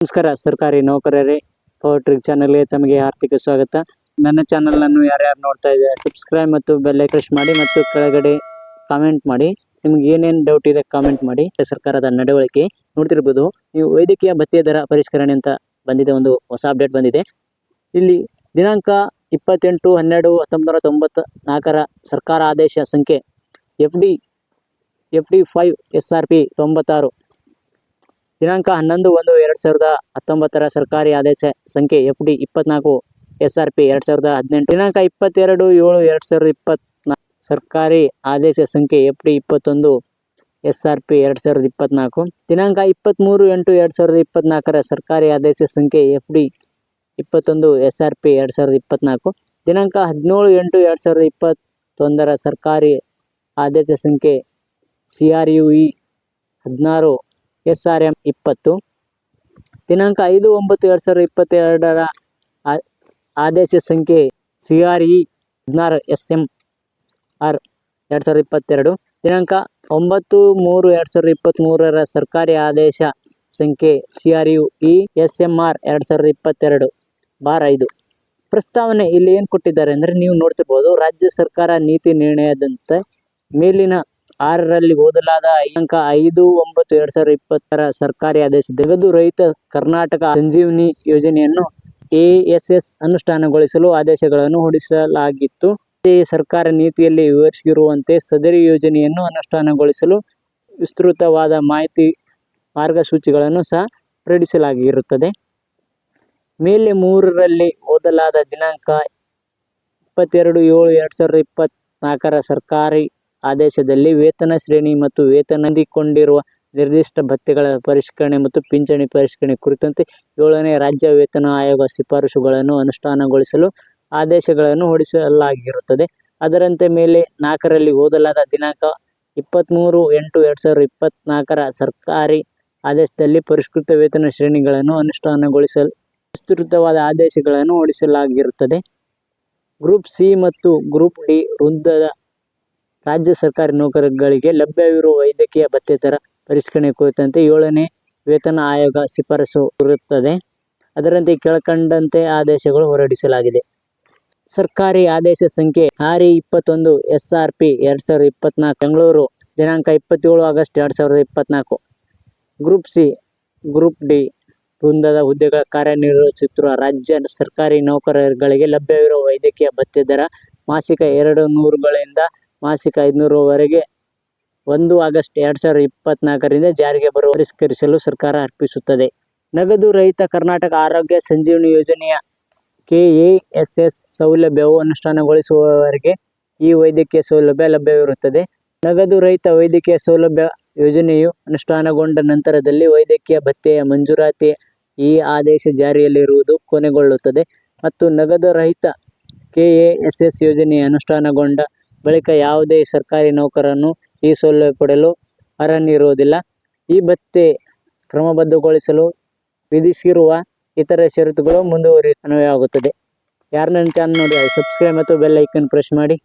ನಮಸ್ಕಾರ ಸರ್ಕಾರಿ ನೌಕರರೇ, power trick ಚಾನಲ್ಗೆ ತಮಗೆ ಆರ್ಥಿಕ ಸ್ವಾಗತ. ನನ್ನ ಚಾನಲನ್ನು ಯಾರ್ಯಾರು ನೋಡ್ತಾ ಇದ್ದಾರೆ ಸಬ್ಸ್ಕ್ರೈಬ್ ಮತ್ತು ಬೆಲ್ ಐಕಾನ್ ಪ್ರೆಸ್ ಮಾಡಿ ಮತ್ತು ಕೆಳಗಡೆ ಕಾಮೆಂಟ್ ಮಾಡಿ. ನಿಮ್ಗೆ ಏನೇನು ಡೌಟ್ ಇದೆ ಕಾಮೆಂಟ್ ಮಾಡಿ. ಸರ್ಕಾರದ ನಡವಳಿಕೆ ನೋಡ್ತಿರ್ಬೋದು ನೀವು. ವೈದ್ಯಕೀಯ ಭತ್ಯೆ ದರ ಪರಿಷ್ಕರಣೆ ಅಂತ ಬಂದಿದೆ, ಒಂದು ಹೊಸ ಅಪ್ಡೇಟ್ ಬಂದಿದೆ. ಇಲ್ಲಿ ದಿನಾಂಕ 28/12/1994 ಸರ್ಕಾರ ಆದೇಶ ಸಂಖ್ಯೆ FD5 SRP 96, ದಿನಾಂಕ 11/1/2019 ಸರ್ಕಾರಿ ಆದೇಶ ಸಂಖ್ಯೆ FD24 SRP 2018, ದಿನಾಂಕ 22/7/2024 ಸರ್ಕಾರಿ ಆದೇಶ ಸಂಖ್ಯೆ FD21 SRP 2024, ದಿನಾಂಕ 23/8/2024 ಸರ್ಕಾರಿ ಆದೇಶ ಸಂಖ್ಯೆ FD21 SRP 2024, ದಿನಾಂಕ 17/8/2021 ಸರ್ಕಾರಿ ಆದೇಶ ಸಂಖ್ಯೆ CRUE 16 SRM 20, ದಿನಾಂಕ 5/9/2022 ಆದೇಶ ಸಂಖ್ಯೆ CRE 16 SMR 2022, ದಿನಾಂಕ 9/3/2023 ಸರ್ಕಾರಿ ಆದೇಶ ಸಂಖ್ಯೆ CRUE SMR 2022/5. ಪ್ರಸ್ತಾವನೆ ಇಲ್ಲಿ ಏನು ಕೊಟ್ಟಿದ್ದಾರೆ ಅಂದರೆ, ನೀವು ನೋಡ್ತಿರ್ಬೋದು, ರಾಜ್ಯ ಸರ್ಕಾರ ನೀತಿ ನಿರ್ಣಯದಂತೆ ಮೇಲಿನ 6ರಲ್ಲಿ ಓದಲಾದ ದಿನಾಂಕ 5/9/2020 ಸರ್ಕಾರಿ ಆದೇಶ ನಗದು ರಹಿತ ಕರ್ನಾಟಕ ಸಂಜೀವಿನಿ ಯೋಜನೆಯನ್ನು ASS ಅನುಷ್ಠಾನಗೊಳಿಸಲು ಆದೇಶಗಳನ್ನು ಹೊರಡಿಸಲಾಗಿತ್ತು. ಸರ್ಕಾರ ನೀತಿಯಲ್ಲಿ ವಿವರಿಸಿರುವಂತೆ ಸದರಿ ಯೋಜನೆಯನ್ನು ಅನುಷ್ಠಾನಗೊಳಿಸಲು ವಿಸ್ತೃತವಾದ ಮಾಹಿತಿ ಮಾರ್ಗಸೂಚಿಗಳನ್ನು ಸಹ ಹೊರಡಿಸಲಾಗಿರುತ್ತದೆ. ಮೇಲೆ 3ರಲ್ಲಿ ಓದಲಾದ ದಿನಾಂಕ 22/7/2024 ಸರ್ಕಾರಿ ಆದೇಶದಲ್ಲಿ ವೇತನ ಶ್ರೇಣಿ ಮತ್ತು ವೇತನ ಹೊಂದಿಕೊಂಡಿರುವ ನಿರ್ದಿಷ್ಟ ಭತ್ಯೆಗಳ ಪರಿಷ್ಕರಣೆ ಮತ್ತು ಪಿಂಚಣಿ ಪರಿಷ್ಕರಣೆ ಕುರಿತಂತೆ 7ನೇ ರಾಜ್ಯ ವೇತನ ಆಯೋಗ ಶಿಫಾರಸುಗಳನ್ನು ಅನುಷ್ಠಾನಗೊಳಿಸಲು ಆದೇಶಗಳನ್ನು ಹೊರಡಿಸಲಾಗಿರುತ್ತದೆ. ಅದರಂತೆ ಮೇಲೆ 4ರಲ್ಲಿ ಓದಲಾದ ದಿನಾಂಕ 23/8/2024 ಸರ್ಕಾರಿ ಆದೇಶದಲ್ಲಿ ಪರಿಷ್ಕೃತ ವೇತನ ಶ್ರೇಣಿಗಳನ್ನು ಅನುಷ್ಠಾನಗೊಳಿಸಲು ವಿಸ್ತೃತವಾದ ಆದೇಶಗಳನ್ನು ಹೊರಡಿಸಲಾಗಿರುತ್ತದೆ. ಗ್ರೂಪ್ ಸಿ ಮತ್ತು ಗ್ರೂಪ್ ಡಿ ವೃಂದದ ರಾಜ್ಯ ಸರ್ಕಾರಿ ನೌಕರರಿಗೆ ಲಭ್ಯವಿರುವ ವೈದ್ಯಕೀಯ ಭತ್ಯೆ ದರ ಪರಿಷ್ಕರಣೆ ಕುರಿತಂತೆ 7ನೇ ವೇತನ ಆಯೋಗ ಶಿಫಾರಸು ಇರುತ್ತದೆ. ಅದರಂತೆ ಕೆಳಕಂಡಂತೆ ಆದೇಶಗಳು ಹೊರಡಿಸಲಾಗಿದೆ. ಸರ್ಕಾರಿ ಆದೇಶ ಸಂಖ್ಯೆ RE21 SRP 2024 ಬೆಂಗಳೂರು, ದಿನಾಂಕ 27 August 2024. Group C, group D ವೃಂದದ ಹುದ್ದೆಗಳ ಕಾರ್ಯನಿರ್ವಹಿಸುತ್ತಿರುವ ರಾಜ್ಯ ಸರ್ಕಾರಿ ನೌಕರರಿಗೆ ಲಭ್ಯವಿರುವ ವೈದ್ಯಕೀಯ ಭತ್ಯೆ ದರ ಮಾಸಿಕ 200ಗಳಿಂದ ಮಾಸಿಕ 500ವರೆಗೆ 1 ಆಗಸ್ಟ್ 2024ರಿಂದ ಜಾರಿಗೆ ಬರುವ ಪರಿಷ್ಕರಿಸಲು ಸರ್ಕಾರ ಅರ್ಪಿಸುತ್ತದೆ. ನಗದು ರಹಿತ ಕರ್ನಾಟಕ ಆರೋಗ್ಯ ಸಂಜೀವಿನಿ ಯೋಜನೆಯ KASS ಸೌಲಭ್ಯವು ಅನುಷ್ಠಾನಗೊಳಿಸುವವರೆಗೆ ಈ ವೈದ್ಯಕೀಯ ಸೌಲಭ್ಯ ಲಭ್ಯವಿರುತ್ತದೆ. ನಗದು ರಹಿತ ವೈದ್ಯಕೀಯ ಸೌಲಭ್ಯ ಯೋಜನೆಯು ಅನುಷ್ಠಾನಗೊಂಡ ನಂತರದಲ್ಲಿ ವೈದ್ಯಕೀಯ ಭತ್ಯೆಯ ಮಂಜೂರಾತಿಯ ಈ ಆದೇಶ ಜಾರಿಯಲ್ಲಿರುವುದು ಕೊನೆಗೊಳ್ಳುತ್ತದೆ ಮತ್ತು ನಗದು ರಹಿತ KASS ಯೋಜನೆ ಅನುಷ್ಠಾನಗೊಂಡ ಬಳಿಕ ಯಾವುದೇ ಸರ್ಕಾರಿ ನೌಕರನು ಈ ಸೌಲಭ್ಯ ಪಡೆಯಲು ಅರ್ಹನಿರುವುದಿಲ್ಲ. ಈ ಭತ್ಯೆ ಕ್ರಮಬದ್ಧಗೊಳಿಸಲು ವಿಧಿಸಿರುವ ಇತರ ಷರತ್ತುಗಳು ಅನ್ವಯವಾಗುತ್ತದೆ. ಯಾರು ನನ್ನ ಚಾನಲ್ ನೋಡಿ ಸಬ್ಸ್ಕ್ರೈಬ್ ಮತ್ತು ಬೆಲ್ ಐಕಾನ್ ಪ್ರೆಸ್ ಮಾಡಿ.